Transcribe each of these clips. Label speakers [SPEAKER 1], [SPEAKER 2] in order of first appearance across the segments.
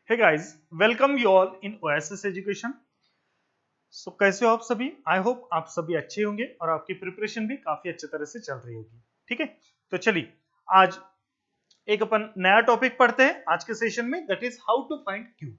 [SPEAKER 1] Hey guys, welcome you all in OSS education. So कैसे हो आप सभी? आई होप आप सभी अच्छे होंगे और आपकी प्रिपरेशन भी काफी अच्छे तरह से चल रही होगी। ठीक है, तो चलिए आज एक अपन नया टॉपिक पढ़ते हैं आज के सेशन में, that is how to find cube.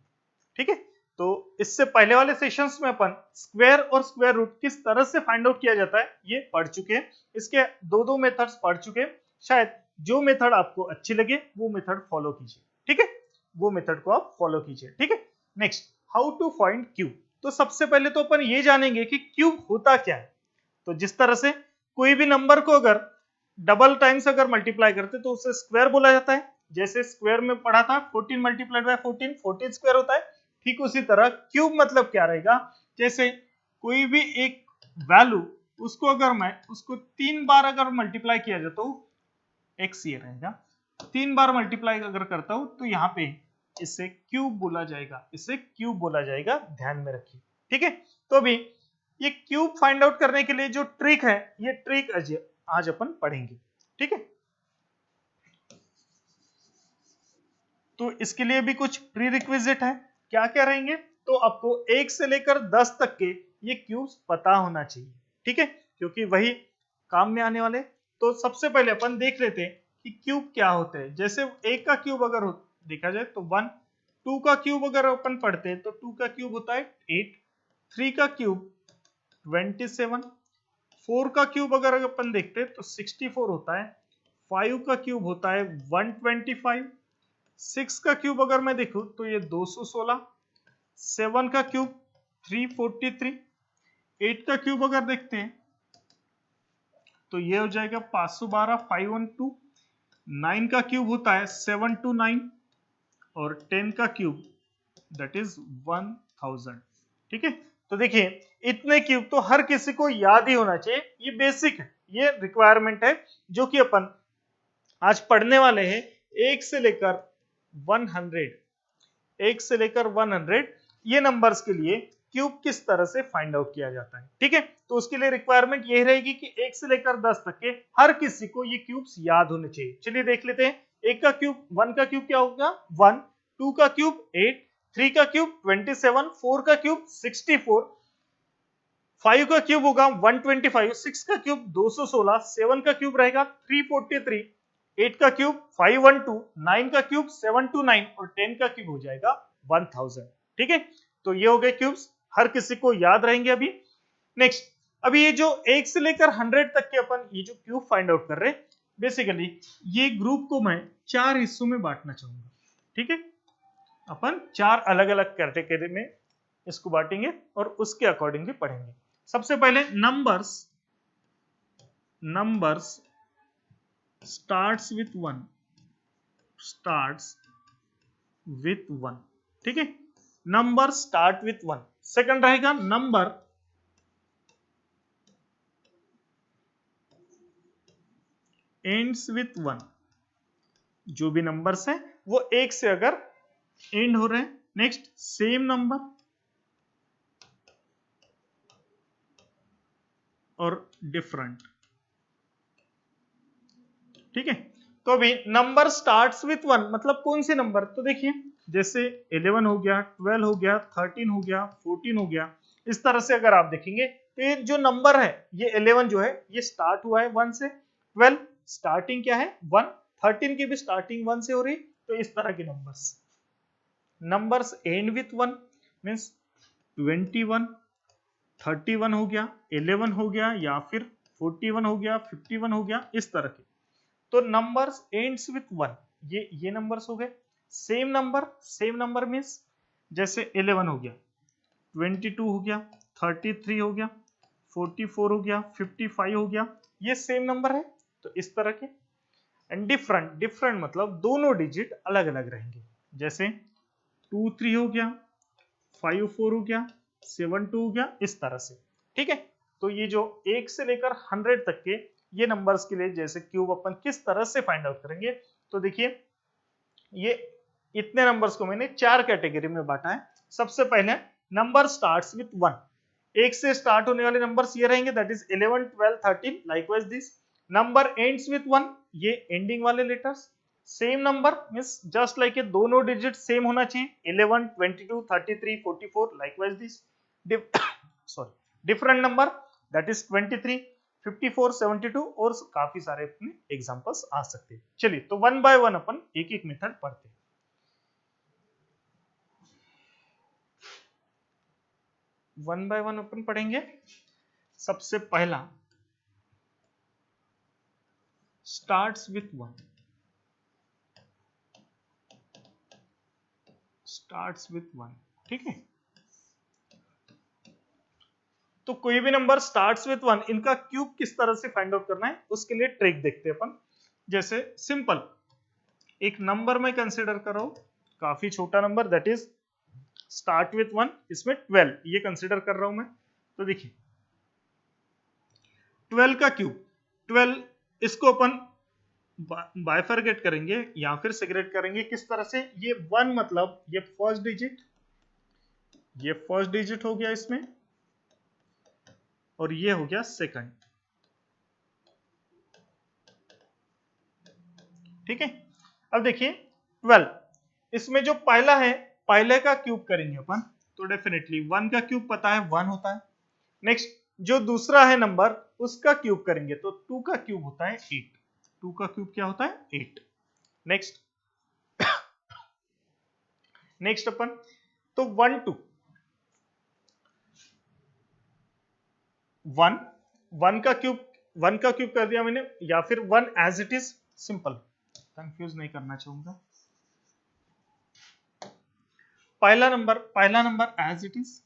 [SPEAKER 1] ठीक है, तो इससे पहले वाले सेशंस में अपन स्क्वायर और स्क्वायर रूट किस तरह से फाइंड आउट किया जाता है ये पढ़ चुके हैं। इसके दो मेथड्स पढ़ चुके हैं। शायद जो मेथड आपको अच्छी लगे वो मेथड फॉलो कीजिए। ठीक है, वो मेथड को आप फॉलो कीजिए। ठीक है, next, how to find cube. तो सबसे पहले तो अपन ये जानेंगे कि क्यूब होता क्या है। तो जिस तरह से कोई भी नंबर को अगर डबल टाइम्स अगर मल्टीप्लाई करते तो उसे स्क्वायर बोला जाता है। जैसे स्क्वायर में पढ़ा था 14 मल्टीप्लाइड बाय 14 14 स्क्वायर होता है। ठीक उसी तरह क्यूब मतलब क्या रहेगा, जैसे कोई भी एक वैल्यू उसको अगर मैं उसको 3 बार अगर मल्टीप्लाई किया जाए तो एक्स ये रहेगा। 3 बार मल्टीप्लाई अगर करता हूं तो यहाँ पे इसे क्यूब बोला जाएगा, इसे क्यूब बोला जाएगा, ध्यान में रखिए। ठीक है, तो अभी ये क्यूब फाइंड आउट करने के लिए जो ट्रिक है ये ट्रिक आज अपन पढ़ेंगे। ठीक है, तो इसके लिए भी कुछ प्री रिक्विजिट है। क्या क्या रहेंगे, तो आपको 1 से लेकर 10 तक के ये क्यूब्स पता होना चाहिए। ठीक है, क्योंकि वही काम में आने वाले। तो सबसे पहले अपन देख लेते हैं कि क्यूब क्या होते हैं। जैसे 1 का क्यूब अगर देखा जाए तो 1, 2 का क्यूब अगर अपन पढ़ते हैं तो 2 का क्यूब होता है 8, 3 का क्यूब 27, 4 का क्यूब अगर अपन देखते हैं तो 64 होता है, 5 का क्यूब होता है 125, 6 का क्यूब अगर मैं देखूं तो ये 216, 7 का क्यूब 343, 8 का क्यूब अगर देखते हैं तो ये हो जाएगा 512 512, 9 का क्यूब होता है 729 और 10 का क्यूब दैट इज 1000। ठीक है, तो देखिए इतने क्यूब तो हर किसी को याद ही होना चाहिए। ये बेसिक है, ये रिक्वायरमेंट है जो कि अपन आज पढ़ने वाले हैं। 1 से लेकर 100, 1 से लेकर 100 ये नंबर्स के लिए क्यूब किस तरह से फाइंड आउट किया जाता है। ठीक है, तो उसके लिए रिक्वायरमेंट यही रहेगी कि 1 से लेकर 10 तक के हर किसी को ये क्यूब्स याद होने चाहिए। चलिए देख लेते हैं। 1 का क्यूब, 1 का क्यूब क्या होगा 1, 2 का क्यूब 8, 3 का क्यूब 27, 4 का क्यूब 64, 5 का क्यूब होगा 125, 6 का क्यूब 216, 7 का क्यूब रहेगा 343, 8 का क्यूब 512, 9 का क्यूब 729 और 10 का क्यूब हो जाएगा 1000। ठीक है, तो ये हो गए क्यूब्स, हर किसी को याद रहेंगे। अभी नेक्स्ट, अभी ये जो 1 से लेकर 100 तक के अपन ये जो क्यूब फाइंड आउट कर रहे हैं, बेसिकली ये ग्रुप को मैं 4 हिस्सों में बांटना चाहूंगा। ठीक है, अपन 4 अलग अलग कैटेगरी में इसको बांटेंगे और उसके अकॉर्डिंग भी पढ़ेंगे। सबसे पहले numbers, numbers starts with 1, starts with 1। ठीक है, नंबर स्टार्ट विथ 1। सेकंड रहेगा नंबर एंड्स विथ 1। जो भी नंबर्स हैं वो 1 से अगर एंड हो रहे हैं। नेक्स्ट, सेम नंबर और डिफरेंट। ठीक है, तो अभी नंबर स्टार्ट्स विथ 1 मतलब कौन से नंबर, तो देखिए जैसे 11 हो गया, 12 हो गया, 13 हो गया, 14 हो गया। इस तरह से अगर आप देखेंगे तो ये जो नंबर है ये 11 जो है ये स्टार्ट हुआ है 1 से, 12 स्टार्टिंग क्या है 1, 13 की भी स्टार्टिंग 1 से हो रही। तो इस तरह के numbers, numbers and with 1 means 21, 31 हो गया, 11 हो गया या फिर 41 हो गया, 51 हो गया, इस तरह के। तो नंबर्स एंड्स विथ 1 ये नंबर्स हो गए। Same number, same number means जैसे 11 हो गया, 22 हो गया, 33 हो गया, 44 हो गया, 55 हो गया, ये सेम नंबर है। तो इस तरह के। एंड डिफरेंट, डिफरेंट मतलब दोनों डिजिट अलग अलग रहेंगे। जैसे 2 3 हो गया, 5 4 हो गया, 7 2 हो गया, इस तरह से। ठीक है, तो ये जो 1 से लेकर 100 तक के ये नंबर्स के लिए जैसे क्यूब अपन किस तरह से फाइंड आउट करेंगे, तो देखिए ये इतने नंबर्स को मैंने 4 कैटेगरी में बांटा है। सबसे पहले नंबर स्टार्ट्स विथ 1, 1 से स्टार्ट होने वाले नंबर्स ये रहेंगे, that is 11 12 13, likewise this. Number ends with 1, ये एंडिंग वाले letters. Same number means just like ये दोनों डिजिट सेम होना चाहिए 11, 22, 33, 44 likewise this sorry different number that is 23, 54, 72 और काफी सारे अपने एग्जांपल्स आ सकते हैं। चलिए तो वन बाय वन अपन एक एक मेथड पढ़ते हैं। वन बाय वन अपन पढ़ेंगे। सबसे पहला starts with one, starts with one, ठीक है। तो कोई भी नंबर स्टार्ट्स विथ वन, इनका क्यूब किस तरह से फाइंड आउट करना है उसके लिए ट्रिक देखते हैं अपन। जैसे सिंपल एक नंबर में कंसीडर करो, काफी छोटा number that is start with one, इसमें 12 ये कंसीडर कर रहा हूं मैं। तो देखिए 12 का क्यूब 12, इसको अपन बाइफरगेट करेंगे या फिर सेग्रेट करेंगे किस तरह से, ये वन मतलब ये फर्स्ट डिजिट, ये फर्स्ट डिजिट हो गया इसमें, और ये हो गया सेकंड, ठीक है। अब देखिए 12, इसमें जो पहला है पहले का क्यूब करेंगे अपन, तो डेफिनेटली 1 का क्यूब पता है 1 होता है। नेक्स्ट जो दूसरा है नंबर उसका क्यूब करेंगे तो 2 का क्यूब होता है 8, 2 का क्यूब क्या होता है 8। नेक्स्ट नेक्स्ट अपन तो 1 2 1 का क्यूब, 1 का क्यूब कर दिया मैंने, या फिर 1 as it is, simple confuse नहीं करना चाहूंगा। पहला नंबर एज इट इज,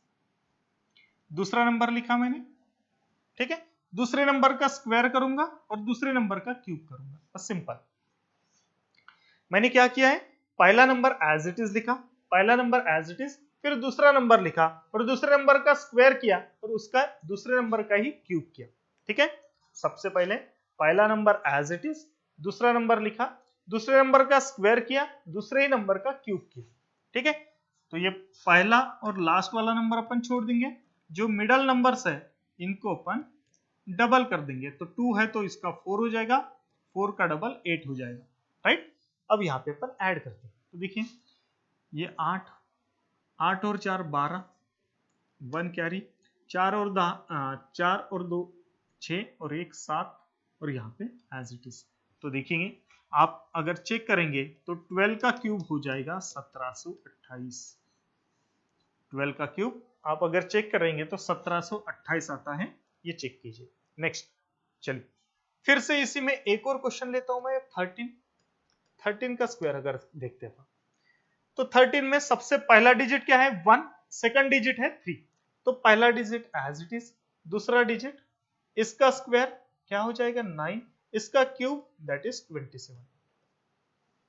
[SPEAKER 1] दूसरा नंबर लिखा मैंने, ठीक है। दूसरे नंबर का स्क्वायर करूंगा और दूसरे नंबर का क्यूब करूंगा, बस सिंपल। मैंने क्या किया है, पहला नंबर एज इट इज लिखा, पहला नंबर एज इट इज, फिर दूसरा नंबर लिखा और दूसरे नंबर का स्क्वायर किया और उसका दूसरे नंबर का ही क्यूब किया, ठीक है। सबसे पहले पहला नंबर एज इट इज, दूसरा नंबर लिखा, दूसरे नंबर का स्क्वायर किया, दूसरे ही नंबर का क्यूब किया, ठीक है। तो ये पहला और लास्ट वाला नंबर अपन छोड़ देंगे, जो मिडल नंबर्स है इनको अपन डबल कर देंगे, तो 2 है तो इसका 4 हो जाएगा, 4 का डबल 8 हो जाएगा, राइट। अब यहाँ पे अपन ऐड करते हैं, तो देखिए ये 8, 8 और 4 12, 1 कैरी, 4 और 2 6 और 1 7, और यहाँ पे एज इट इज। तो देखेंगे आप अगर चेक करेंगे तो 12 का क्यूब हो जाएगा 1728, 12 का क्यूब आप अगर चेक करेंगे तो 1728 आता है, ये चेक कीजिए। नेक्स्ट चलिए फिर से इसी में एक और क्वेश्चन लेता हूं मैं, 13 का स्क्वायर अगर देखते हैं तो 13 में सबसे पहला डिजिट क्या है 1, सेकंड डिजिट है 3, तो पहला डिजिट एज इट इज, दूसरा डिजिट इसका स्क्वायर क्या हो जाएगा 9, इसका क्यूब दैट इज 27,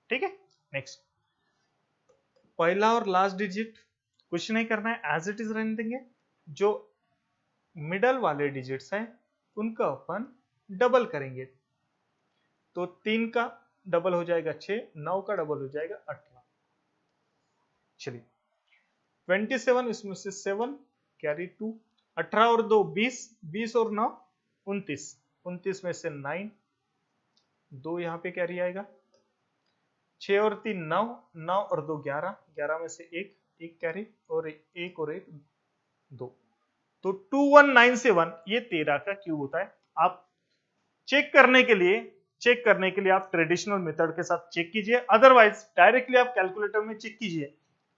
[SPEAKER 1] ठीक है। नेक्स्ट पहला और लास्ट डिजिट कुछ नहीं करना है, एज इट इज रहने देंगे, जो मिडल वाले डिजिट्स हैं उनका अपन डबल करेंगे, तो 3 का डबल हो जाएगा 6, 9 का डबल हो जाएगा 18। चलिए 27, इसमें से 7 कैरी 2, 18 और 2 20, 20 और 9 29, 29 में से 9, 2 यहाँ पे कैरी आएगा, 6 और 3 9, 9 और 2 11, 11 में से 1 कैरी और 1 और 1 2, तो 2197 ये 13 का क्यूब होता है। आप चेक करने के लिए आप ट्रेडिशनल मेथड के साथ चेक कीजिए, अदरवाइज डायरेक्टली आप कैलकुलेटर में चेक कीजिए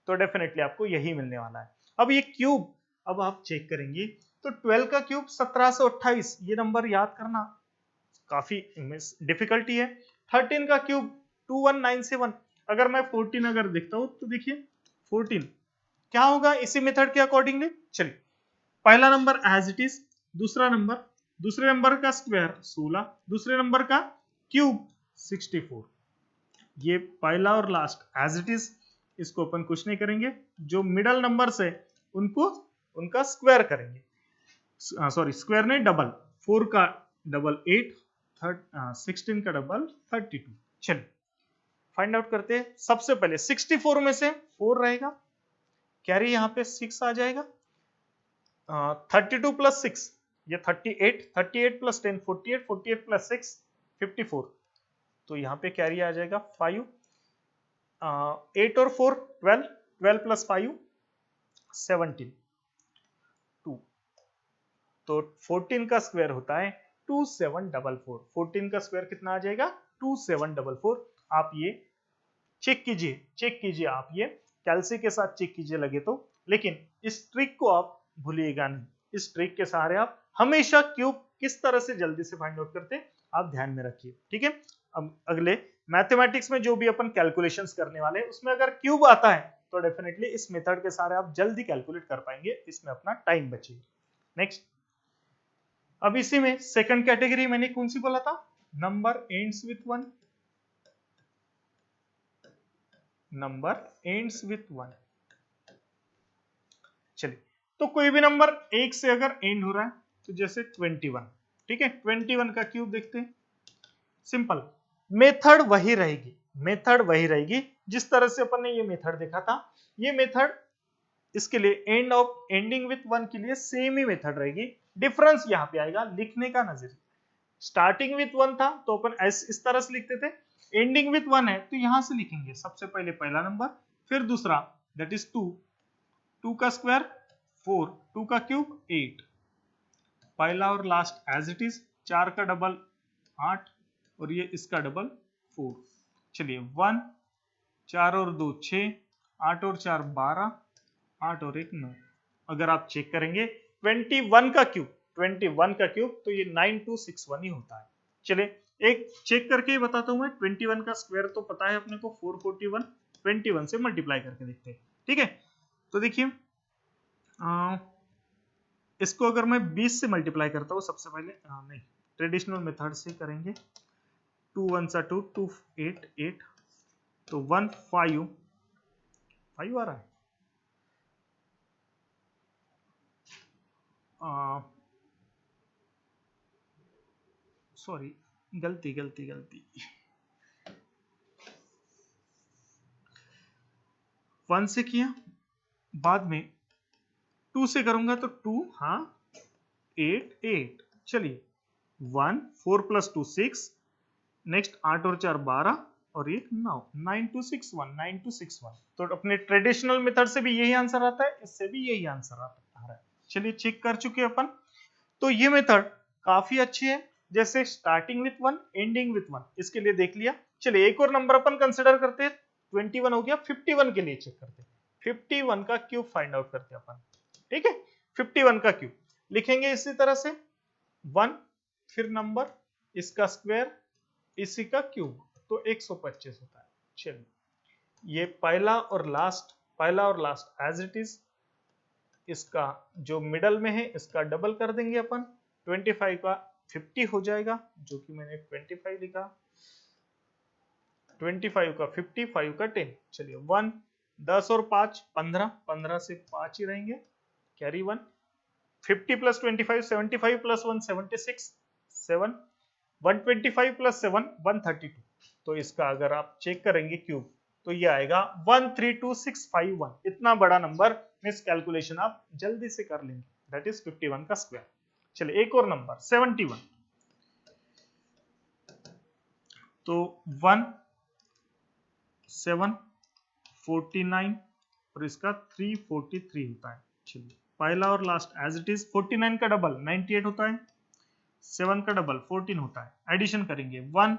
[SPEAKER 1] तो डेफिनेटली आपको यही मिलने वाला है। अब ये क्यूब अब आप चेक करेंगे तो 12 का क्यूब 1728, ये नंबर याद करना काफी डिफिकल्टी है। 13 का क्यूब 2197, अगर मैं 14 अगर देखता हूं तो देखिए 14 क्या होगा इसी मेथड के अकॉर्डिंगली। चलिए पहला नंबर एज इट इज, दूसरा नंबर, दूसरे नंबर का स्क्वायर 16, दूसरे नंबर का क्यूब 64, ये पहला और लास्ट एज इट इज, इसको अपन कुछ नहीं करेंगे, जो मिडल नंबर है उनको उनका स्क्वायर करेंगे, सॉरी स्क्वायर नहीं डबल, 4 का डबल 8, 16 का डबल 32। चलिए फाइंड आउट करते हैं। सबसे पहले 64 में से 4 रहेगा, कैरी यहाँ पे 6 आ जाएगा, 32 प्लस 6 ये 38, 38 प्लस 10 48, 48 प्लस 6 54, तो यहाँ पे कैरी आ जाएगा 5, 8 और 4 12, 12 प्लस 5 17, 2, तो 14 का स्क्वायर होता है 2744। 14 का स्क्वायर कितना आ जाएगा 2744। आप ये चेक कीजिए आप ये कैलसी के साथ चेक कीजिए लगे तो, लेकिन इस ट्रिक को आप भूलिएगा नहीं। इस ट्रिक के सहारे आप हमेशा क्यूब किस तरह से जल्दी से फाइंड आउट करते हैं आप ध्यान में रखिए, ठीक है। अब अगले मैथमेटिक्स में जो भी अपन कैलकुलेशंस करने वाले हैं उसमें अगर क्यूब आता है तो डेफिनेटली इस मेथड के सहारे आप जल्दी कैलकुलेट कर पाएंगे, इसमें अपना टाइम बचेगा। नेक्स्ट, अब इसी में सेकंड कैटेगरी मैंने कौन सी बोला था, number ends with 1, number ends with 1। चलिए, तो कोई भी नंबर एक से अगर एंड हो रहा है तो जैसे 21, ठीक है, 21 का क्यूब देखते हैं। सिंपल, मेथड वही रहेगी जिस तरह से अपन ने ये मेथड देखा था। ये मेथड इसके लिए एंडिंग विथ 1 के लिए सेम ही मेथड रहेगी। डिफरेंस यहाँ पे आएगा लिखने का नजरिया। स्टार्टिंग विथ 1 था तो अपन इस तरह से लिखते थे, एंडिंग विथ 1 है तो यहां से लिखेंगे सबसे पहले पहला नंबर, फिर दूसरा दैट इज 2, 2 का स्क्वायर 4, 2 का क्यूब 8, पहला और लास्ट एज इट इज, 4 का डबल 8 और ये इसका डबल 4। चलिए 1, 4 और 2 6, 8 और 4 12, 8 और 1 9। अगर आप चेक करेंगे 21 का क्यूब तो ये 9261 ही होता है। चलिए एक चेक करके ही बताता हूं मैं, 21 का स्क्वायर तो पता है अपने को 441, 21 से मल्टीप्लाई करके देखते हैं, ठीक है। तो देखिए इसको अगर मैं 20 से मल्टीप्लाई करता हूँ सबसे पहले, नहीं ट्रेडिशनल मेथड से करेंगे, 2 1 सा 2, 2 8 8, तो 1 5 5 आ रहा है, सॉरी गलती 1 से किया, बाद में 2 से करूंगा तो 2 हाँ 8 8। चलिए 1 4 प्लस 2 6, नेक्स्ट 8 और 4 12 और ये 9, 9261। तो अपने ट्रेडिशनल मेथड से भी यही आंसर आता है, इससे भी यही आंसर आ रहा है। चलिए चेक कर चुके अपन, तो ये मेथड काफी अच्छी है, जैसे स्टार्टिंग विथ 1 एंडिंग विथ 1, इसके लिए देख लिया। चलिए एक और नंबर अपन कंसिडर करते हैं, 21 हो गया, 51 के लिए चेक करते हैं, 51 का क्यूब फाइंड आउट करते हैं अपन, ठीक है। 51 का क्यूब लिखेंगे इसी तरह से, 1 फिर नंबर, इसका स्क्वायर, इसी का क्यूब, तो 125 होता है। चलिए ये पहला और लास्ट एज इट इज, इसका जो मिडल में है इसका डबल कर देंगे अपन, 25 का 50 हो जाएगा, जो कि मैंने 25 लिखा, 25 का 50, 5 का 10। चलिए 1 10 और 5 15, 15 से 5 ही रहेंगे, कैरी 1, 50 प्लस 25 75 प्लस 1 76, 7 125 प्लस 7 132। तो इसका अगर आप चेक करेंगे क्यूब तो ये आएगा 132651। इतना बड़ा नंबर मिस कैलकुलेशन आप जल्दी से कर लेंगे, दैट इज 51 का स्क्वायर। चलिए एक और नंबर 71, तो 1 7 49 और इसका 343 होता है। चलिए पहला और लास्ट एज इट इज, 49 का डबल 98 होता है, 7 का डबल 14 होता है, एडिशन करेंगे 1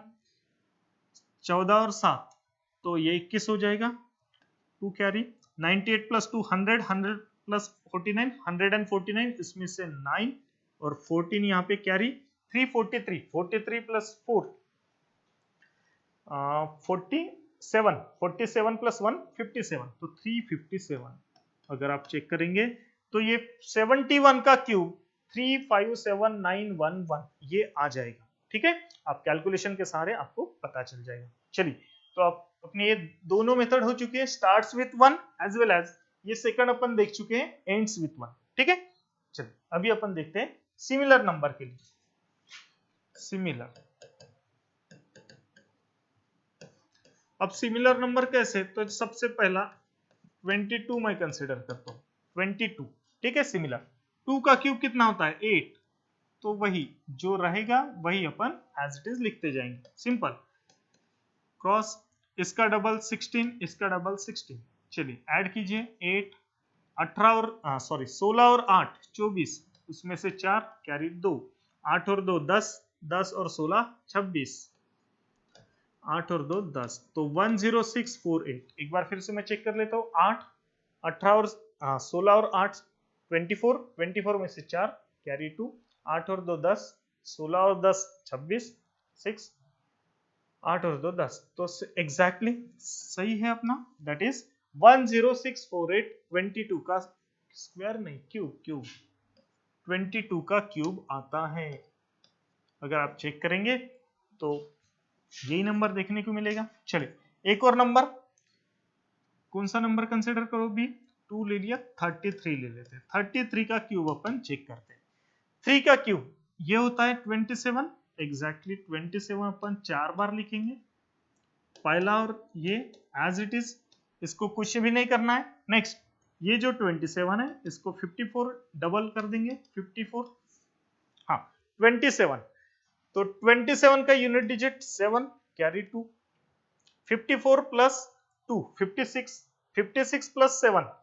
[SPEAKER 1] 14 और 7 तो ये 21 हो जाएगा, 2 कैरी, 98 प्लस 2 100, 100 प्लस 49 149, इसमें से 9 और 14 यहाँ पे कैरी, 343, 43 प्लस 4 47, 47 प्लस 1 57, तो 357। अगर आप चेक करेंगे तो ये 71 का क्यूब 357911 ये आ जाएगा, ठीक है। आप कैलकुलेशन के सहारे आपको पता चल जाएगा। चलिए तो आप अपने ये दोनों मेथड हो चुके हैं, starts with 1 as well as ये सेकंड अपन देख चुके हैं, एंड्स विथ 1, ठीक है। चलिए अभी अपन देखते हैं सिमिलर नंबर के लिए। सिमिलर, अब सिमिलर नंबर कैसे, तो सबसे पहला 22 मैं कंसीडर करता हूँ, 22, ठीक है। सिमिलर 2 का क्यूब कितना होता है 8, तो वही जो रहेगा वही अपन एज इट इज लिखते जाएंगे, सिंपल। क्रॉस, इसका डबल 16, इसका डबल 16। चलिए ऐड कीजिए 8 18 और 16 और 8 24, उसमें से 4 कैरी 2, 8 और 2 10, 10 और 16 26, 8 और 2 10, तो 10648। एक बार फिर से मैं चेक कर लेता हूँ। 8 18 और 16 और 8 24, 24 में से 4 कैरी 2, 8 और 2 10, 16 और 10 26, 6 8 और 2 10, तो एग्जैक्टली सही है अपना, दैट इज 10648। 22 का स्क्वायर नहीं, क्यूब 22 का क्यूब आता है। अगर आप चेक करेंगे तो यही नंबर देखने को मिलेगा। चलिए एक और नंबर, कौन सा नंबर कंसिडर करो भी, 2 ले लिया, 33 ले लेते हैं। 33 का क्यूब अपन चेक करते हैं। 3 का क्यूब ये होता है 27, एग्जैक्टली 27 अपन 4 बार लिखेंगे, पहला और ये एज इट इज, इसको कुछ भी नहीं करना है। नेक्स्ट ये जो 27 है इसको 54 डबल कर देंगे, 54, हाँ 27, तो 27 का unit digit 7 carry 2, 54 plus 2 56, 56 plus 7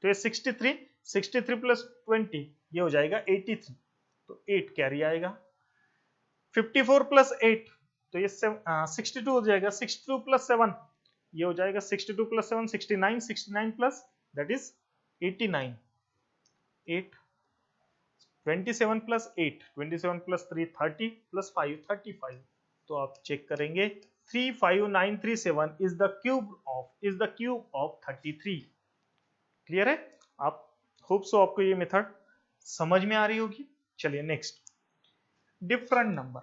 [SPEAKER 1] तो ये 63, 63 प्लस 20 ये हो जाएगा 83, तो 8 कैरी आएगा। 54 प्लस 8 तो ये 62 हो जाएगा, 62 प्लस 7 ये हो जाएगा 62 plus 7 69, 69 plus that is 89, 8 27 plus 8, 27 plus 3 30 plus 5 35, तो आप चेक करेंगे 35937 is the cube of 33। Clear है? आप होप सो आपको ये मेथड समझ में आ रही होगी। चलिए नेक्स्ट, डिफरेंट नंबर।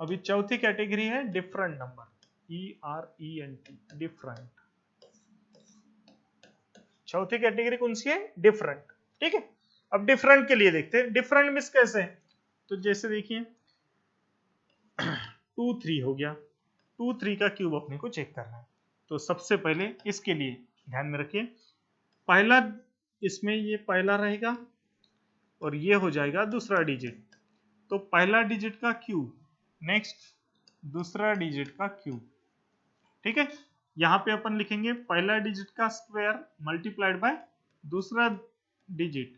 [SPEAKER 1] अभी चौथी कैटेगरी है डिफरेंट नंबर, ERENT, डिफरेंट। चौथी कैटेगरी कौन सी है? डिफरेंट। ठीक है, अब डिफरेंट के लिए देखते हैं डिफरेंट मिस कैसे है। तो जैसे देखिए 2 3 हो गया, 2 3 का क्यूब अपने को चेक करना है। तो सबसे पहले इसके लिए ध्यान में रखिए, पहला इसमें ये पहला रहेगा और ये हो जाएगा दूसरा डिजिट, तो पहला डिजिट का क्यूब, नेक्स्ट दूसरा डिजिट का क्यूब। ठीक है, यहां पे अपन लिखेंगे पहला डिजिट का स्क्वायर मल्टीप्लाइड बाय दूसरा डिजिट,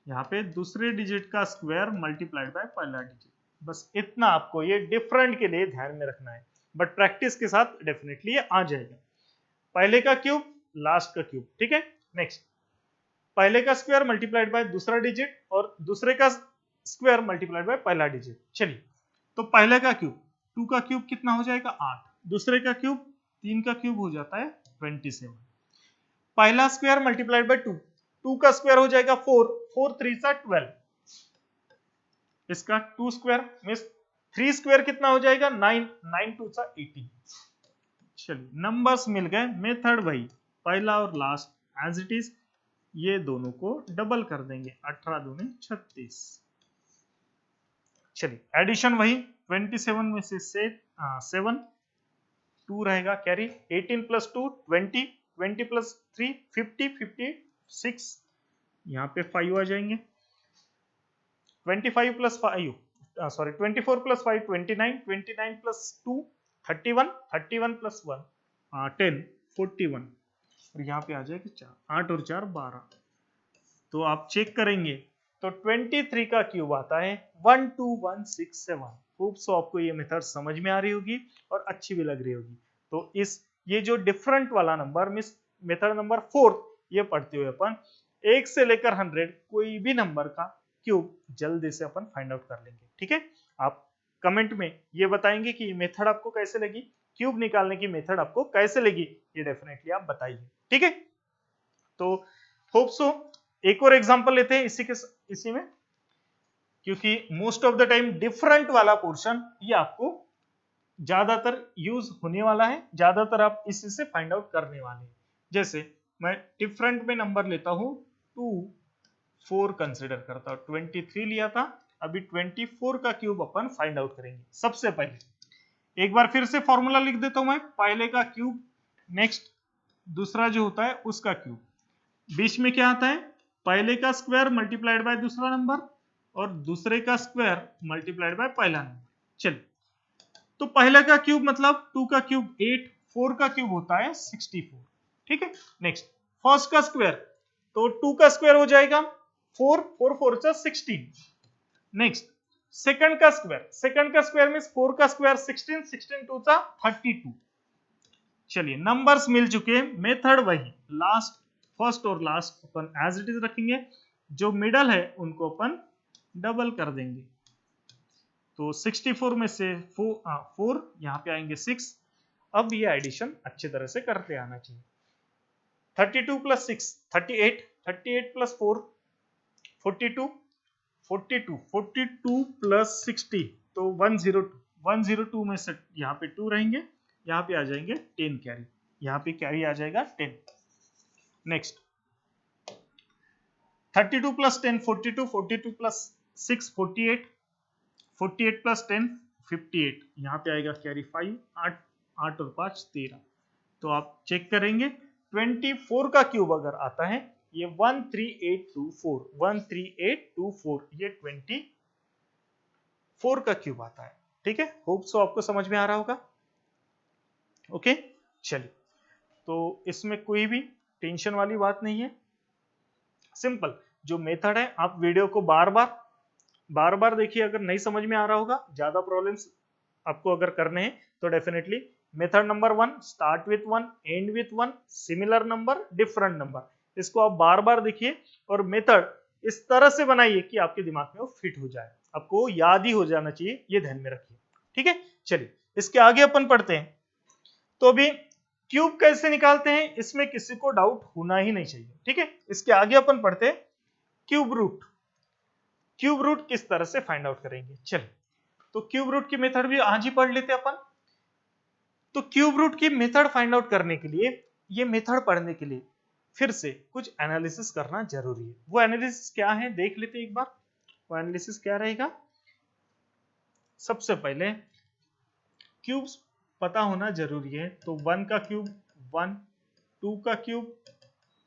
[SPEAKER 1] यहाँ पे दूसरे डिजिट का स्क्वायर मल्टीप्लाइड बाय पहला डिजिट। बस इतना आपको ये डिफरेंट के लिए ध्यान में रखना है, बट प्रैक्टिस के साथ डेफिनेटली ये आ जाएगा। पहले का क्यूब, लास्ट का क्यूब। ठीक है, नेक्स्ट पहले का स्क्वायर मल्टीप्लाइड बाय दूसरा डिजिट और दूसरे का स्क्वायर मल्टीप्लाइड बाय पहला डिजिट। चलिए, तो पहले का क्यूब 2 का क्यूब कितना हो जाएगा 8, दूसरे का क्यूब 3 का क्यूब हो जाता है 27, पहला स्क्वायर मल्टीप्लाइड बाय 2, 2 का स्क्वायर हो जाएगा 4, 4 3 सा 12, इसका 2 स्क्वायर मींस 3 स्क्वायर कितना हो जाएगा 9, 9 2 सा 18। चलिए नंबर्स मिल गए, मेथड वही पहला और लास्ट एज इट इज, ये दोनों को डबल कर देंगे, 18 दूने 36। चलिए एडिशन वही, 27 में से 7 2 रहेगा कैरी, 18 प्लस 2 20, 20 प्लस 3 50, 56, यहाँ पे 5 आ जाएंगे, 25 प्लस 5 24 प्लस 5 29, 29 प्लस 2 31, 31 प्लस 1 10 41, और यहाँ पे आ जाएगा 4, 8 और 4 12। तो आप चेक करेंगे तो 23 का क्यूब आता है 12167। होप सो आपको ये मेथड समझ में आ रही होगी और अच्छी भी लग रही होगी। तो इस ये जो डिफरेंट वाला नंबर मिस मेथड नंबर 4 ये पढ़ते हुए अपन 1 से लेकर 100 कोई भी नंबर का क्यूब जल्दी से अपन फाइंड आउट कर लेंगे। ठीक है, आप कमेंट में ये बताएंगे कि मेथड आपको कैसे लगी, क्यूब निकालने की मेथड आपको कैसे लगी, ये डेफिनेटली आप बताइए। ठीक है, तो होप सो एक और एग्जांपल लेते हैं इसी में, क्योंकि most of the time different वाला पोर्शन ये आपको ज्यादातर यूज होने वाला है, ज्यादातर आप इसी से फाइंड आउट करने वाले हैं। जैसे मैं डिफरेंट में नंबर लेता हूं 2 4 कंसिडर करता हूं, 23 लिया था, अभी 24 का क्यूब अपन फाइंड आउट करेंगे। सबसे पहले एक बार फिर से फॉर्मूला लिख देता हूं मैं, पहले का क्यूब नेक्स्ट दूसरा जो होता है उसका क्यूब, बीच में क्या आता है पहले का स्क्वायर मल्टीप्लाइड बाय दूसरा नंबर और दूसरे का स्क्वायर मल्टीप्लाइड बाय पहला नंबर। चलिए तो पहला का क्यूब मतलब 2 का क्यूब 8, 4 का क्यूब होता है 64। ठीक है, नेक्स्ट फर्स्ट का स्क्वायर, तो 2 का स्क्वायर हो जाएगा 4, 4 4 16। नेक्स्ट सेकंड का स्क्वायर मींस 4 का स्क्वायर 16, 16 2 32। चलिए नंबर्स मिल चुके, मेथड वही, लास्ट फर्स्ट और लास्ट अपन एज इट इज रखेंगे, जो मिडल है उनको अपन डबल कर देंगे। तो 64 में से 4 यहाँ पे आएंगे 6। अब ये एडिशन अच्छी तरह से करते आना चाहिए। 32 प्लस 6 38, 38 प्लस 4 42, 42, 42 प्लस 60 तो 102, 102 में से यहाँ पे 2 रहेंगे, यहाँ पे आ जाएंगे 10 कैरी, यहाँ पे कैरी आ जाएगा 10। नेक्स्ट 32 प्लस 10 42, 42 प्लस 6 48, 48 प्लस 10 58, यहाँ पे आएगा कैरी 5, 8 8 और 5 13। तो आप चेक करेंगे 24 का क्यूब अगर आता है ये 13824, 13824 ये 24 का क्यूब आता है। ठीक है, होप सो आपको समझ में आ रहा होगा। ओके चलिए, तो इसमें कोई भी टेंशन वाली बात नहीं है, सिंपल जो मेथड है आप वीडियो को बार बार देखिए। अगर नहीं समझ में आ रहा होगा, ज्यादा प्रॉब्लम्स आपको अगर करने हैं तो definitely method number 1 start with 1 and with 1 similar number different number, इसको आप बार बार देखिए और मेथड इस तरह से बनाइए कि आपके दिमाग में वो फिट हो जाए, आपको याद ही हो जाना चाहिए, ये ध्यान में रखिए। ठीक है, चलिए इसके आगे अपन पढ़ते हैं। तो अभी क्यूब कैसे निकालते हैं इसमें किसी को डाउट होना ही नहीं चाहिए। ठीक है, इसके आगे अपन पढ़ते हैं क्यूब रूट। क्यूब रूट किस तरह से फाइंड आउट करेंगे, चलिए तो क्यूब रूट की मेथड भी आज ही पढ़ लेते हैं अपन। तो क्यूब रूट की मेथड फाइंड आउट करने के लिए, ये मेथड पढ़ने के लिए फिर से कुछ एनालिसिस करना जरूरी है। वो एनालिसिस क्या है देख लेते एक बार। वो एनालिसिस क्या रहेगा, सबसे पहले क्यूब्स पता होना जरूरी है। तो 1 का क्यूब 1, 2 का क्यूब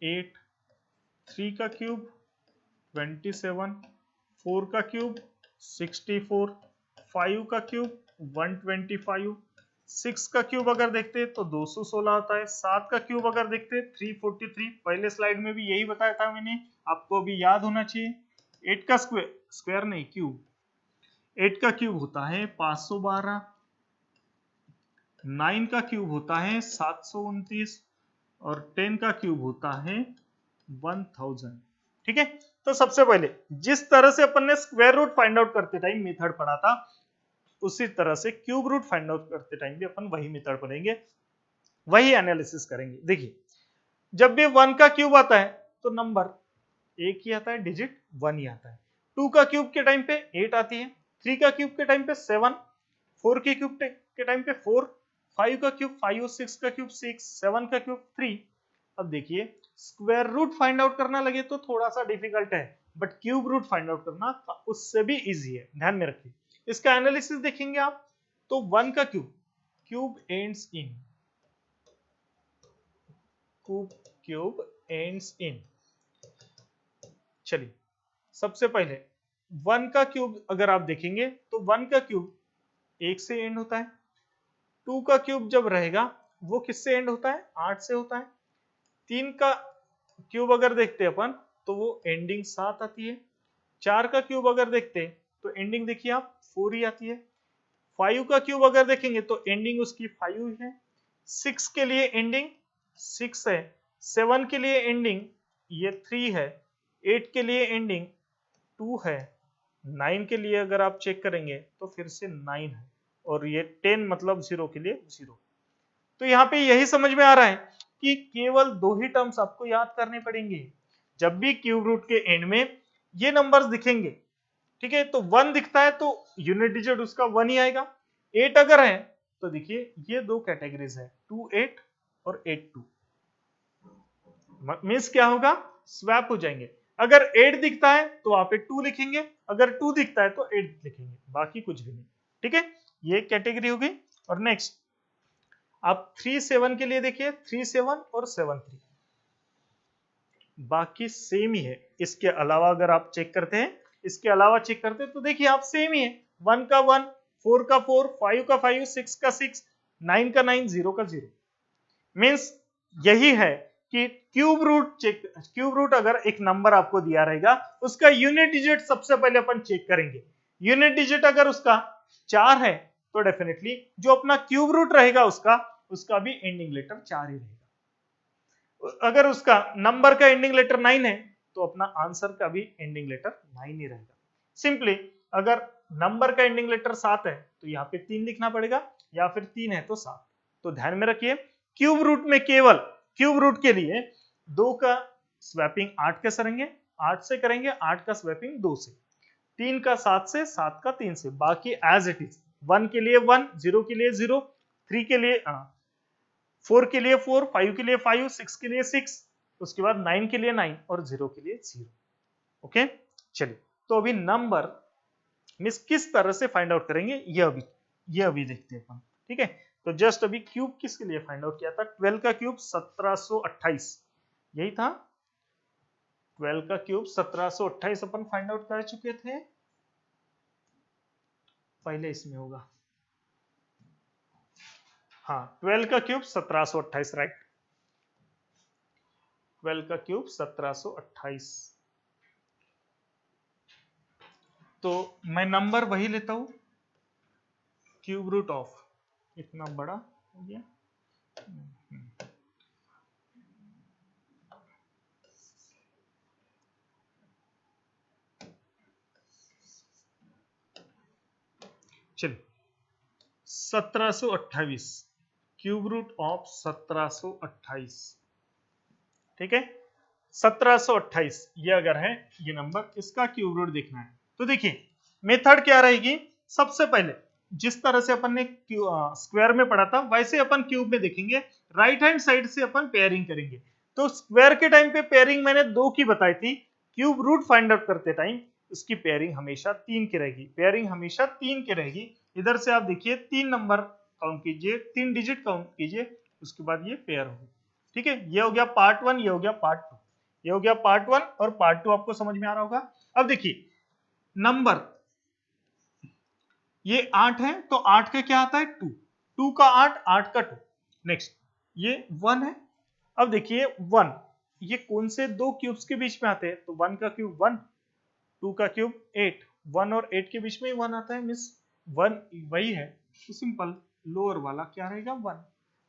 [SPEAKER 1] 8, 3 का क्यूब 27, 4 का क्यूब 64, 5 का क्यूब 125, 6 का क्यूब अगर देखते तो 216 आता है, 7 का क्यूब अगर देखते 343, पहले स्लाइड में भी यही बताया था मैंने, आपको भी याद होना चाहिए। 8 का स्क्वायर नहीं क्यूब, 8 का क्यूब होता है 512, 9 का क्यूब होता है 729 और 10 का क्यूब होता है 1000। ठीक है, तो सबसे पहले जिस तरह से अपन ने स्क्वायर रूट फाइंड आउट करते टाइम मेथड पढ़ा था, उसी तरह से क्यूब रूट फाइंड आउट करते टाइम भी अपन वही मेथड पढ़ेंगे, वही एनालिसिस करेंगे। देखिए जब भी 1 का क्यूब आता है तो नंबर एक ही आता है, डिजिट 1 ही आता है। 2 का क्यूब के टाइम पे 8 आती है, 3 का क्यूब के टाइम पे 7, 4 के क्यूब के टाइम पे 4, 5 का क्यूब 5, 6 का क्यूब 6, 7 का क्यूब 3। अब देखिए स्क्वायर रूट फाइंड आउट करना लगे तो थोड़ा सा डिफिकल्ट है, but cube root find out करना उससे भी इजी है, ध्यान में रखिए। इसका एनालिसिस देखेंगे आप तो 1 का cube ends in, cube ends in. चलिए सबसे पहले 1 का क्यूब अगर आप देखेंगे तो 1 का क्यूब 1 से एंड होता है, 2 का क्यूब जब रहेगा वो किससे एंड होता है, 8 से होता है। 3 का क्यूब अगर देखते हैं अपन तो वो एंडिंग 7 आती है। 4 का क्यूब अगर देखते हैं तो एंडिंग देखिए आप 4 ही आती है। 5 का क्यूब अगर देखेंगे तो एंडिंग उसकी 5 है। 6 के लिए एंडिंग 6 है, 7 के लिए एंडिंग ये 3 है, 8 के लिए एंडिंग 2 है, 9 के लिए अगर आप चेक करेंगे तो फिर से 9 है, और ये 10 मतलब 0 के लिए 0। तो यहाँ पे यही समझ में आ रहा है कि केवल 2 ही टर्म्स आपको याद करने पड़ेंगे। जब भी क्यूब रूट के एंड में ये नंबर्स दिखेंगे, ठीक है, तो 1 दिखता है तो यूनिट डिजिट उसका 1 ही आएगा। 8 अगर है तो देखिए ये दो कैटेगरीज है, 2 8 और 8 2, मींस क्या होगा, स्वैप हो जाएंगे। अगर 8 दिखता है तो आप एक 2 लिखेंगे, अगर 2 दिखता है तो 8 लिखेंगे, बाकी कुछ भी नहीं। ठीक है, ये कैटेगरी हो गई। और नेक्स्ट आप 3 7 के लिए देखिए, 3 7 और 7 3 बाकी सेम ही है। इसके अलावा अगर आप चेक करते हैं, इसके अलावा चेक करते हैं तो देखिए आप सेम ही है, 1 का 1, 4 का 4, 5 का 5, 6 का 6, 9 का 9, 0 का 0। मीन्स यही है कि क्यूब रूट अगर एक नंबर आपको दिया रहेगा उसका यूनिट डिजिट सबसे पहले अपन चेक करेंगे। यूनिट डिजिट अगर उसका 4 है तो डेफिनेटली जो अपना क्यूब रूट रहेगा उसका भी एंडिंग लेटर 4 ही रहेगा। अगर उसका नंबर का एंडिंग लेटर 9 है तो अपना आंसर का भी एंडिंग लेटर 9 ही रहेगा। सिंपली अगर नंबर का एंडिंग लेटर 7 है तो यहाँ पे 3 लिखना पड़ेगा, या फिर 3 है तो 7। तो ध्यान में रखिए क्यूब रूट में केवल क्यूब रूट के लिए 2 का स्वैपिंग 8 के करेंगे, 8 से करेंगे, 8 का स्वैपिंग 2 से, 3 का 7 से, 7 का 3 से, बाकी एज इट इज। 1 के लिए 1, 0 के लिए 0, 3 के लिए 4 के लिए 4, 5 के लिए 5, 6 के लिए 6, उसके बाद 9 के लिए 9 और 0 के लिए 0। ओके, चलिए तो अभी नंबर मिस किस तरह से फाइंड आउट करेंगे ये अभी देखते हैं अपन। ठीक है, तो जस्ट अभी क्यूब किसके लिए फाइंड आउट किया था? 12 का क्यूब 1728, यही था। 12 का क्यूब 1728 अपन फाइंड आउट कर चुके थे, पहले इसमें होगा। हाँ, 12 का क्यूब 1728, राइट। 12 का क्यूब 1728। तो मैं नंबर वही लेता हूं, क्यूब रूट ऑफ, इतना बड़ा हो गया, चलिए 1728, क्यूब रूट ऑफ 1728। ठीक है, 1728 ये अगर है ये नंबर, इसका क्यूब रूट देखना है। तो देखिए मेथड क्या रहेगी, सबसे पहले जिस तरह से अपन ने स्क्वायर में पढ़ा था वैसे अपन क्यूब में देखेंगे, राइट हैंड साइड से अपन पेयरिंग करेंगे। तो स्क्वायर के टाइम पे पेयरिंग मैंने 2 की बताई थी, क्यूब रूट फाइंड आउट करते टाइम उसकी पेयरिंग हमेशा 3 की रहेगी, पेयरिंग हमेशा 3 की रहेगी। इधर से आप देखिए 3 नंबर काउंट कीजिए, 3 डिजिट काउंट कीजिए, उसके बाद ये पेयर होगी। ठीक है, ये हो गया पार्ट 1, ये हो गया पार्ट 2, ये हो गया पार्ट 1 और पार्ट 2 आपको समझ में आ रहा होगा। अब देखिए नंबर ये 8 है तो 8 का क्या आता है 2, 2 का 8, 8 का 2। नेक्स्ट ये 1 है। अब देखिए 1 ये कौन से दो क्यूब्स के बीच में आते हैं? तो 1 का क्यूब 1, 2 का क्यूब 8, 1 और 8 के बीच में ही 1 आता है, मिस 1 वही है। तो सिंपल लोअर वाला क्या रहेगा 1।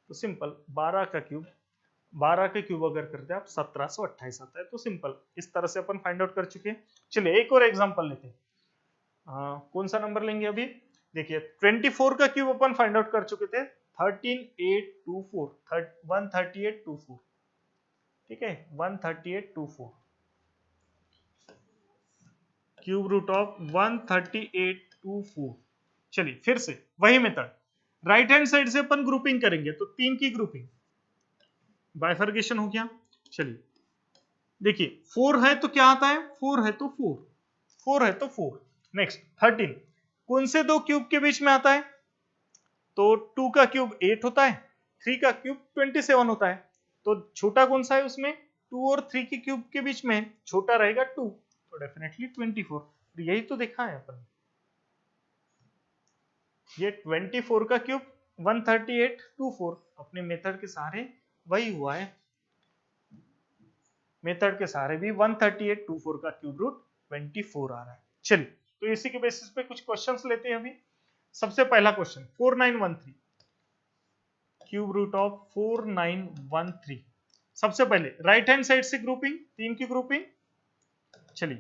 [SPEAKER 1] तो सिंपल 12 का क्यूब, 12 के क्यूब अगर करते हैं आप 1728 आता है। तो सिंपल इस तरह से अपन फाइंड आउट कर चुके हैं। चलिए एक और एग्जांपल लेते हैं। कौन सा नंबर लेंगे अभी? देखिए 24 का क्यूब अपन फाइंड आउट कर चुके थे, 13824, 13824। ठीक है, 13824, क्यूब रूट ऑफ 13824। चलिए फिर से वही मेथड, राइट हैंड साइड से अपन ग्रुपिंग करेंगे, तो 3 की ग्रुपिंग, बाइफर्केशन हो गया। चलिए देखिए 4 है तो क्या आता है, 4 है तो 4, 4 है तो 4। नेक्स्ट 13 कौन से दो क्यूब के बीच में आता है? तो 2 का क्यूब 8 होता है, 3 का क्यूब 27 होता है। तो छोटा कौन सा है उसमें? 2 और 3 के क्यूब के बीच में छोटा रहेगा 2, तो डेफिनेटली 24। यही तो देखा है अपन, ये 24 का क्यूब 13824, अपने मेथड के सहारे वही हुआ है, मेथड के सहारे भी 13824 का क्यूब रूट 24 आ रहा है। चलिए तो इसी के बेसिस पे कुछ क्वेश्चंस लेते हैं अभी। सबसे पहला क्वेश्चन 4913, क्यूब रूट ऑफ 4913। सबसे पहले राइट हैंड साइड से ग्रुपिंग, 3 की ग्रुपिंग। चलिए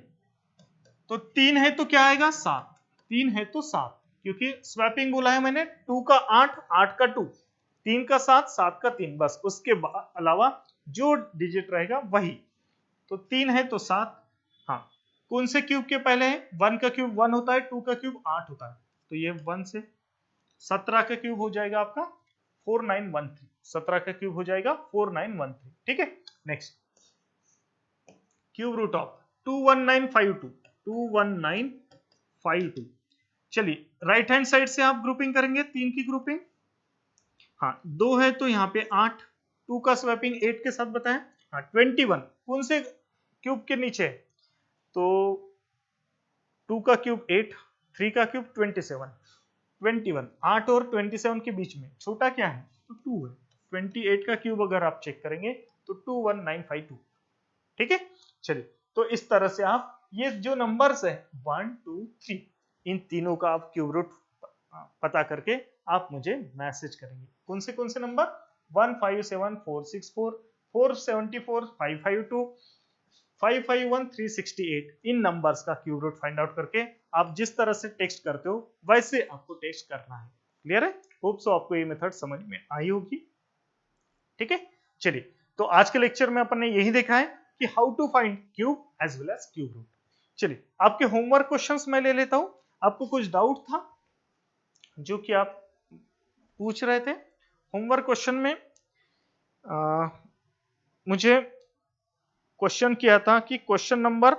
[SPEAKER 1] तो 3 है तो क्या आएगा 7, 3 है तो 7, क्योंकि स्वैपिंग बोला है मैंने, 2 का 8, 8 का 2, 3 का 7, 7 का 3, बस उसके अलावा जो डिजिट रहेगा वही। तो 3 है तो 7। हाँ, कौन से क्यूब के पहले है? 1 का क्यूब 1 होता है, 2 का क्यूब 8 होता है, तो ये 1 से 17 का क्यूब हो जाएगा आपका 4913, 17 का क्यूब हो जाएगा 4913। ठीक है, नेक्स्ट क्यूब रूट ऑफ 21952, 21952। चलिए राइट हैंड साइड से आप ग्रुपिंग करेंगे, 3 की ग्रुपिंग। हाँ 2 है तो यहाँ पे 8, 2 का स्वैपिंग 8 के साथ बताएं। हाँ 21 कौन से क्यूब के नीचे? तो 2 का क्यूब 8, 3 का क्यूब 27, 21, 8 और 27 के बीच में छोटा क्या है तो 2 है। 28 का क्यूब अगर आप चेक करेंगे तो 21952। ठीक है, चलिए तो इस तरह से आप ये जो नंबर्स है 1 2 3 इन तीनों का आप क्यूब रूट पता करके आप मुझे मैसेज करेंगे। कौन से नंबर 157464, 474, 552, 551, 368 इन नंबर्स का क्यूब रूट फाइंड आउट करके आप जिस तरह से टेक्स्ट करते हो वैसे आपको टेक्स्ट करना है। क्लियर है? होप सो आपको ये मेथड समझ में आई होगी। ठीक है, चलिए तो आज के लेक्चर में अपन ने यही देखा है कि how to find cube as well as cube root. चलिए आपके होमवर्क क्वेश्चंस मैं ले लेता हूं। आपको कुछ डाउट था जो कि आप पूछ रहे थे होमवर्क क्वेश्चन में। मुझे क्वेश्चन किया था कि क्वेश्चन नंबर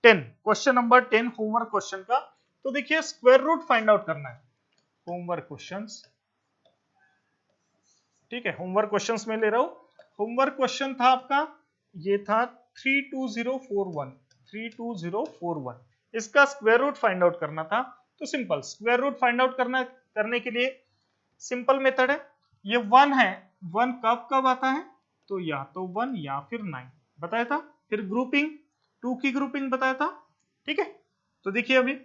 [SPEAKER 1] 10 होमवर्क क्वेश्चन का। तो देखिए स्क्वायर रूट फाइंड आउट करना है होमवर्क क्वेश्चंस। ठीक है, होमवर्क क्वेश्चंस में ले रहा हूं। होमवर्क क्वेश्चन था आपका, ये था 32041। इसका स्क्वायर रूट फाइंड आउट करना था। तो simple square root find out करने के लिए सिंपल मेथड है। ये 1 है, 1 कब आता है तो या तो 1 या फिर 9 बताया था। फिर ग्रुपिंग 2 की ग्रुपिंग बताया था। ठीक है, तो देखिए अभी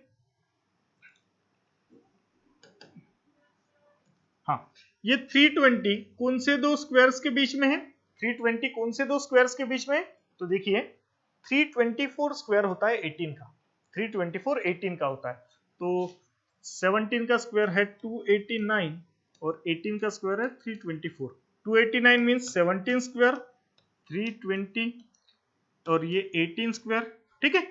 [SPEAKER 1] हाँ ये 320 कौन से दो स्क्वायर्स के बीच में है, 320 कौन से दो स्क्वायर्स के बीच में है तो देखिए 324 स्क्वायर होता है 18 का, 324 18 का होता है। तो 17 का स्क्वायर है 289 और 18 का स्क्वायर है 324। 289 मींस 17 स्क्वायर, 320 और ये 18 स्क्वायर। ठीक है,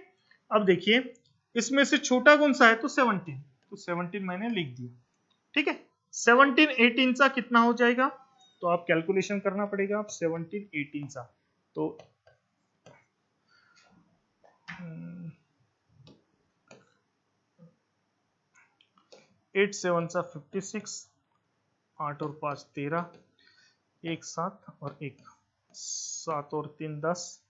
[SPEAKER 1] अब देखिए इसमें से छोटा कौन सा है तो 17, तो 17 मैंने लिख दिया। ठीक है, 17 18 सा कितना हो जाएगा तो आप कैलकुलेशन करना पड़ेगा। आप 17 18 सा तो 8 7 सा 56, 8 और 5 13, 1 7 और 1 7 और 3 10,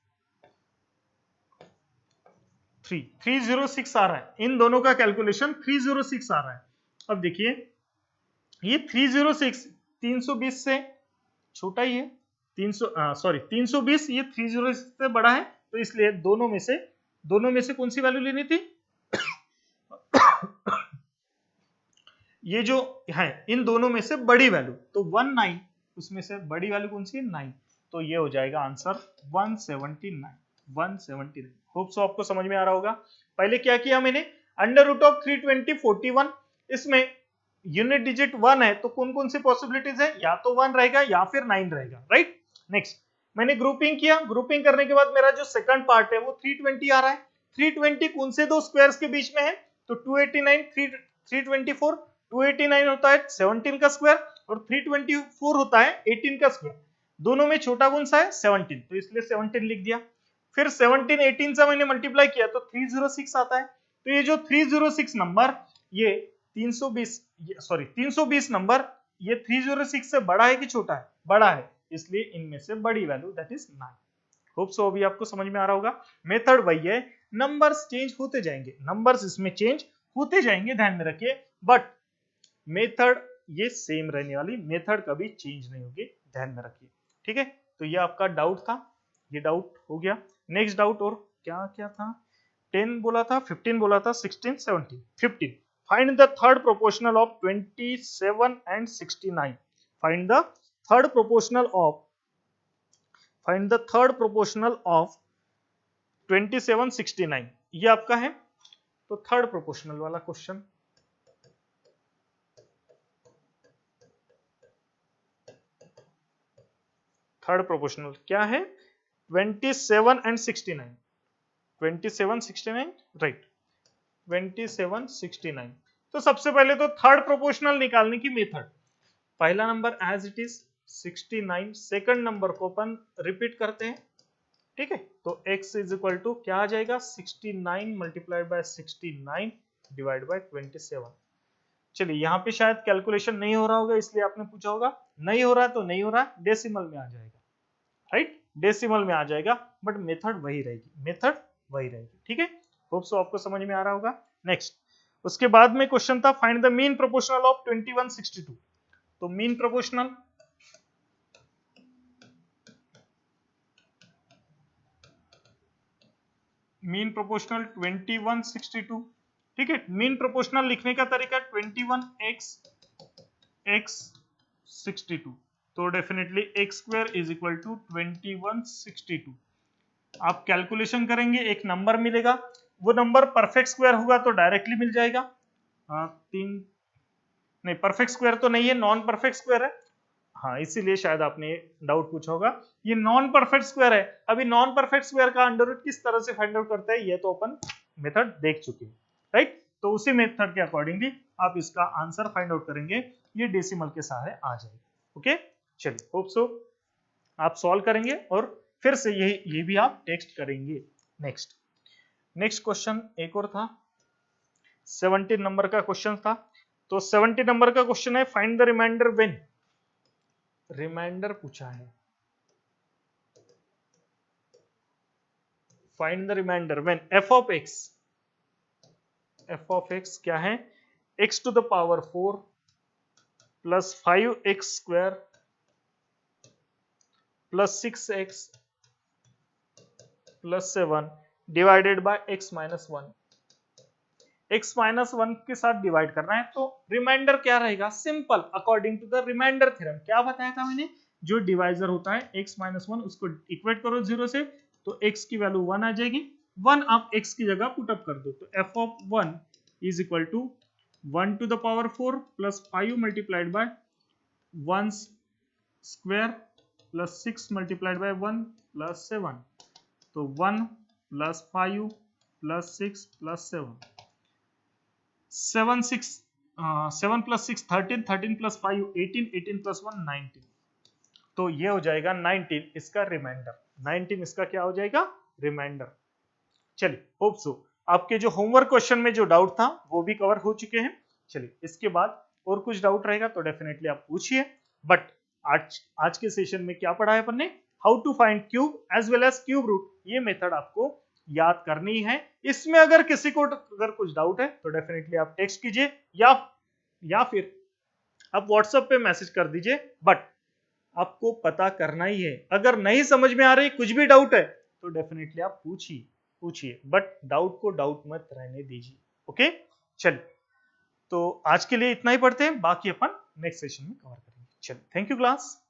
[SPEAKER 1] 306 आ रहा है। इन दोनों का कैलकुलेशन 306 आ रहा है। अब देखिए ये 306 320 से छोटा ही है, 320 ये 306 से बड़ा है। तो इसलिए दोनों में से कौन सी वैल्यू लेनी थी ये जो है इन दोनों में से बड़ी वैल्यू तो 19, उसमें से बड़ी वैल्यू कौन सी है 9, तो ये हो जाएगा आंसर 179। होप सो आपको समझ में आ रहा होगा। पहले क्या किया मैंने, अंडर रूट ऑफ 320 41, इसमें यूनिट डिजिट 1 है तो कौन कौन सी पॉसिबिलिटीज है, या तो 1 रहेगा या फिर 9 रहेगा। राइट, नेक्स्ट मैंने ग्रुपिंग किया। ग्रुपिंग करने के बाद मेरा जो सेकंड पार्ट है वो 320 आ रहा है। 320 कौन से दो स्क्वायर्स के बीच में है तो 289 324। 289 होता है 17 का स्क्वायर और 324 होता है 18 का स्क्वायर। दोनों में छोटा कौन सा है 17, तो इसलिए 17 लिख दिया। फिर 17 18 से मैंने मल्टीप्लाई किया तो 306 आता है। तो ये जो 306 नंबर ये 320 नंबर ये 306 से बड़ा है कि छोटा है, बड़ा है, इसलिए इनमें से बड़ी value that is 9। Hope so अभी आपको समझ में आ रहा होगा। मेथड वही है, नंबर्स चेंज होते जाएंगे, नंबर्स इसमें चेंज होते जाएंगे, ध्यान में रखिए, बट मेथड ये सेम रहने वाली, मेथड कभी चेंज नहीं होगी, ध्यान में रखिए। ठीक है, तो ये आपका डाउट था, ये डाउट हो गया। नेक्स्ट डाउट और क्या क्या था, 10 बोला था, 15 बोला था, 16 17 15। Find the third proportional of 27 and 69। Find the third proportional of 27 69, ये आपका है। तो थर्ड प्रोपोर्शनल वाला क्वेश्चन, थर्ड प्रोपोर्शनल क्या है 27 एंड 69, 27 69 राइट, 27 69। तो सबसे पहले तो थर्ड प्रोपोर्शनल निकालने की मेथड, पहला number as it is 69, second number को अपन रिपीट करते हैं। ठीक है, तो x इज इक्वल टू क्या आ जाएगा 69 मल्टीप्लाइड बाय 69 डिवाइड बाय 27। चलिए यहाँ पे शायद कैलकुलेशन नहीं हो रहा होगा इसलिए आपने पूछा होगा, नहीं हो रहा तो नहीं हो रहा, डेसिमल में आ जाएगा। राइट, डेसिमल में आ जाएगा, बट मेथड वही रहेगी, मेथड वही रहेगी। ठीक है, होप सो आपको समझ में आ रहा होगा। नेक्स्ट उसके बाद में क्वेश्चन था find the mean proportional of 2162। तो मीन प्रोपोर्शनल मीन प्रोपोर्शनल 2162, ठीक है। मीन प्रोपोर्शनल लिखने का तरीका 21x x 62, तो definitely x square is equal to 2162। आप कैलकुलेशन करेंगे, एक नंबर मिलेगा, वो नंबर परफेक्ट स्क्वायर होगा तो डायरेक्टली मिल जाएगा। तीन नहीं, परफेक्ट स्क्वायर तो नहीं है, नॉन परफेक्ट स्क्वायर है। हाँ, इसीलिए शायद आपने डाउट पूछा होगा, ये नॉन परफेक्ट स्क्वायर है। अभी नॉन परफेक्ट स्क्वायर का अंडर रूट किस तरह से फाइंड आउट करते हैं ये तो अपन मेथड देख चुके हैं, राइट। तो उसी मेथड के अकॉर्डिंगली आप इसका आंसर फाइंड आउट करेंगे, ये डेसिमल के सहारे आ जाएगा। ओके, चलिए, होप सो आप सॉल्व करेंगे और फिर से ये भी आप टेक्स्ट करेंगे। नेक्स्ट क्वेश्चन एक और था, 17 नंबर का क्वेश्चन था। तो 70 नंबर का क्वेश्चन है find the remainder when, remainder पूछा है, find the remainder when f of x क्या है, x to the power 4 plus 5x square plus 6x plus 7 divided by x minus 1, x minus 1 के साथ डिवाइड करना है। तो रिमाइंडर क्या रहेगा, simple, according to the remainder theorem क्या बताया था मैंने, जो डिवाइजर होता है x minus 1 उसको इक्वेट करो 0 से, तो x की वैल्यू 1 आ जाएगी, 1 आप x की जगह पुट अप कर दो, तो f of 1 is equal to 1 to the power 4 plus 5 multiplied by 1 square plus 6 multiplied by 1 plus 7, तो 1 plus 5 plus 6 plus 7 7 plus 6 13, 13 plus 5 18, 18 plus 1 19, तो ये हो जाएगा 19 इसका रिमाइंडर, 19 इसका क्या हो जाएगा, रिमाइंडर। चलिए, होप सो आपके जो होमवर्क क्वेश्चन में जो डाउट था वो भी कवर हो चुके हैं। चलिए, इसके बाद और कुछ डाउट रहेगा तो डेफिनेटली आप पूछिए, बट आज के सेशन में क्या पढ़ा है अपन ने, how to find cube as well as cube root, ये मेथड आपको याद करनी है। इसमें अगर किसी को अगर कुछ डाउट है तो डेफिनेटली आप टेक्स्ट कीजिए या फिर आप व्हाट्सएप पे मैसेज कर दीजिए, बट आपको पता करना ही है। अगर नहीं समझ में आ रही, कुछ भी डाउट है तो डेफिनेटली आप पूछिए, बट डाउट को डाउट मत रहने दीजिए। ओके, चलिए, तो आज के लिए इतना ही पढ़ते हैं, बाकी अपन नेक्स्ट सेशन में कवर करेंगे। चलिए, थैंक यू क्लास।